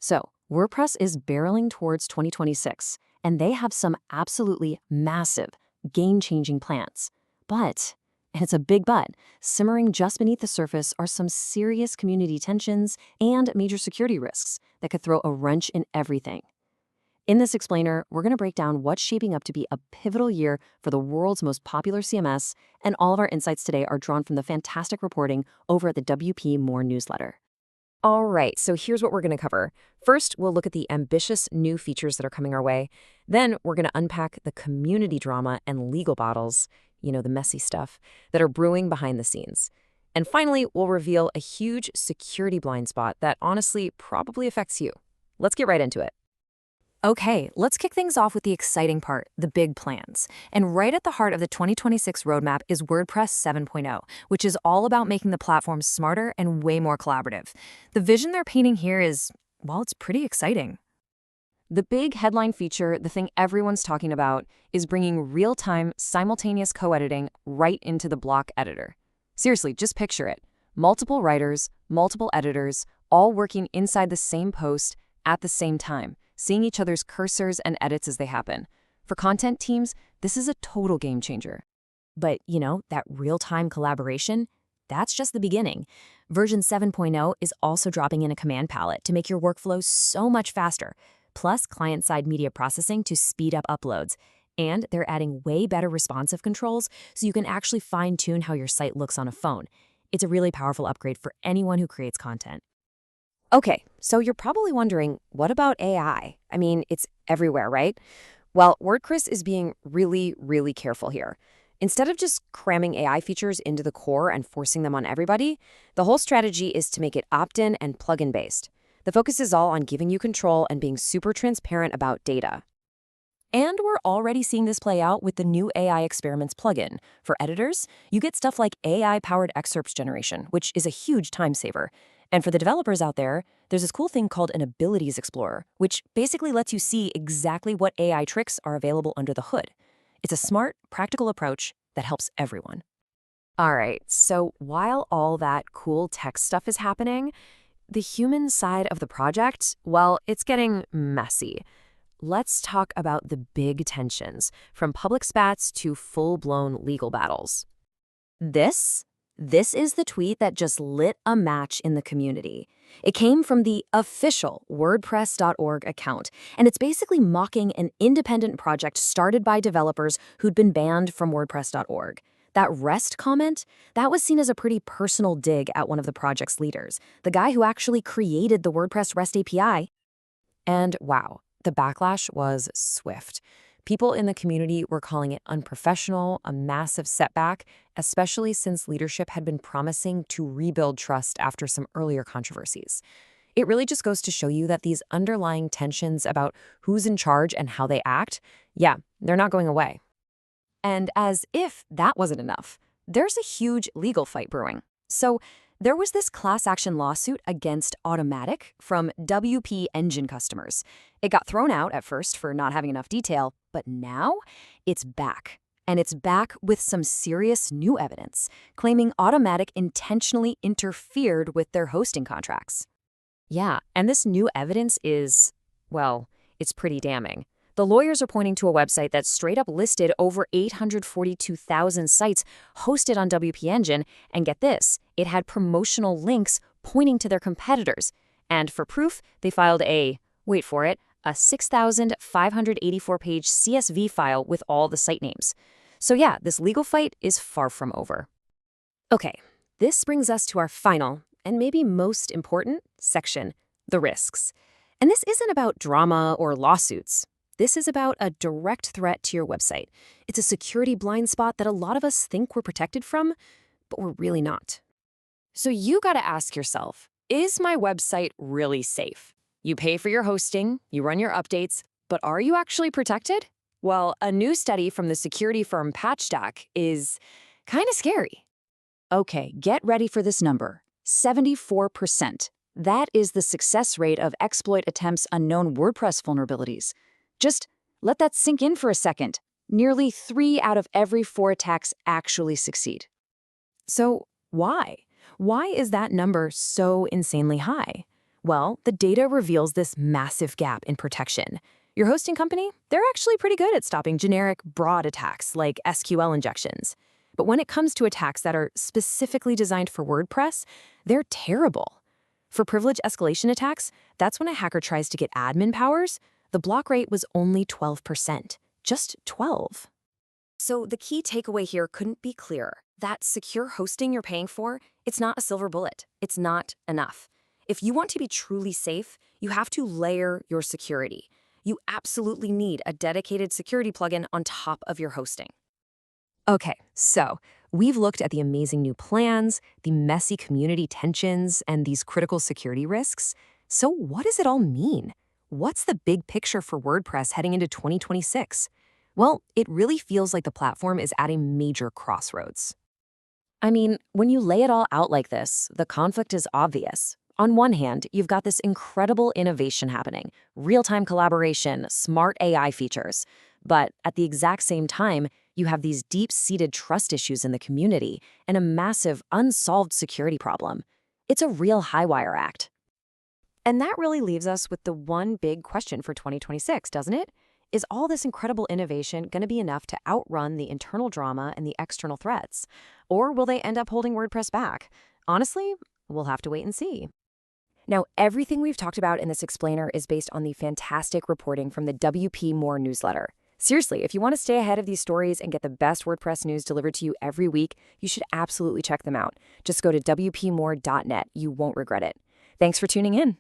So, WordPress is barreling towards 2026, and they have some absolutely massive, game-changing plans. But, and it's a big but, simmering just beneath the surface are some serious community tensions and major security risks that could throw a wrench in everything. In this explainer, we're going to break down what's shaping up to be a pivotal year for the world's most popular CMS, and all of our insights today are drawn from the fantastic reporting over at the WP More newsletter. All right, so here's what we're going to cover. First, we'll look at the ambitious new features that are coming our way. Then we're going to unpack the community drama and legal battles, the messy stuff, that are brewing behind the scenes. And finally, we'll reveal a huge security blind spot that honestly probably affects you. Let's get right into it. Okay, let's kick things off with the exciting part, the big plans. And right at the heart of the 2026 roadmap is WordPress 7.0, which is all about making the platform smarter and way more collaborative. The vision they're painting here is, well, it's pretty exciting. The big headline feature, the thing everyone's talking about, is bringing real-time, simultaneous co-editing right into the block editor. Seriously, just picture it. Multiple writers, multiple editors, all working inside the same post at the same time, seeing each other's cursors and edits as they happen. For content teams, this is a total game changer. But, that real-time collaboration, that's just the beginning. Version 7.0 is also dropping in a command palette to make your workflow so much faster, plus client-side media processing to speed up uploads. And they're adding way better responsive controls so you can actually fine-tune how your site looks on a phone. It's a really powerful upgrade for anyone who creates content. Okay, so you're probably wondering, what about AI? I mean, it's everywhere, right? Well, WordPress is being really, really careful here. Instead of just cramming AI features into the core and forcing them on everybody, the whole strategy is to make it opt-in and plugin based. The focus is all on giving you control and being super transparent about data. And we're already seeing this play out with the new AI Experiments plugin. For editors, you get stuff like AI-powered excerpts generation, which is a huge time saver. And for the developers out there, there's this cool thing called an Abilities Explorer, which basically lets you see exactly what AI tricks are available under the hood. It's a smart, practical approach that helps everyone. All right, so while all that cool tech stuff is happening, the human side of the project, well, it's getting messy. Let's talk about the big tensions, from public spats to full-blown legal battles. This is the tweet that just lit a match in the community. It came from the official WordPress.org account, and it's basically mocking an independent project started by developers who'd been banned from WordPress.org. That REST comment, that was seen as a pretty personal dig at one of the project's leaders, the guy who actually created the WordPress REST API. And wow, the backlash was swift. People in the community were calling it unprofessional, a massive setback, especially since leadership had been promising to rebuild trust after some earlier controversies. It really just goes to show you that these underlying tensions about who's in charge and how they act, they're not going away. And as if that wasn't enough, there's a huge legal fight brewing. So there was this class action lawsuit against Automatic from WP Engine customers. It got thrown out at first for not having enough detail, but now it's back. And it's back with some serious new evidence, claiming Automatic intentionally interfered with their hosting contracts. Yeah, and this new evidence is, well, it's pretty damning. The lawyers are pointing to a website that straight up listed over 842,000 sites hosted on WP Engine, and get this, it had promotional links pointing to their competitors. And for proof, they filed a 6,584-page CSV file with all the site names. So yeah, this legal fight is far from over. Okay, this brings us to our final, and maybe most important, section, the risks. And this isn't about drama or lawsuits. This is about a direct threat to your website. It's a security blind spot that a lot of us think we're protected from, but we're really not. So you gotta ask yourself, is my website really safe? You pay for your hosting, you run your updates, but are you actually protected? Well, a new study from the security firm PatchStack is kind of scary. Okay, get ready for this number, 74%. That is the success rate of exploit attempts on known WordPress vulnerabilities. Just let that sink in for a second. Nearly 3 out of every 4 attacks actually succeed. So why? Why is that number so insanely high? Well, the data reveals this massive gap in protection. Your hosting company, they're actually pretty good at stopping generic, broad attacks like SQL injections. But when it comes to attacks that are specifically designed for WordPress, they're terrible. For privilege escalation attacks, that's when a hacker tries to get admin powers. The block rate was only 12%. Just 12. So the key takeaway here couldn't be clearer. That secure hosting you're paying for, it's not a silver bullet. It's not enough. If you want to be truly safe, you have to layer your security. You absolutely need a dedicated security plugin on top of your hosting. Okay, so we've looked at the amazing new plans, the messy community tensions, and these critical security risks. So what does it all mean? What's the big picture for WordPress heading into 2026? Well, it really feels like the platform is at a major crossroads. I mean, when you lay it all out like this, the conflict is obvious. On one hand, you've got this incredible innovation happening, real-time collaboration, smart AI features. But at the exact same time, you have these deep-seated trust issues in the community and a massive unsolved security problem. It's a real high-wire act. And that really leaves us with the one big question for 2026, doesn't it? Is all this incredible innovation going to be enough to outrun the internal drama and the external threats? Or will they end up holding WordPress back? Honestly, we'll have to wait and see. Now, everything we've talked about in this explainer is based on the fantastic reporting from the WP More newsletter. Seriously, if you want to stay ahead of these stories and get the best WordPress news delivered to you every week, you should absolutely check them out. Just go to wpmore.net. You won't regret it. Thanks for tuning in.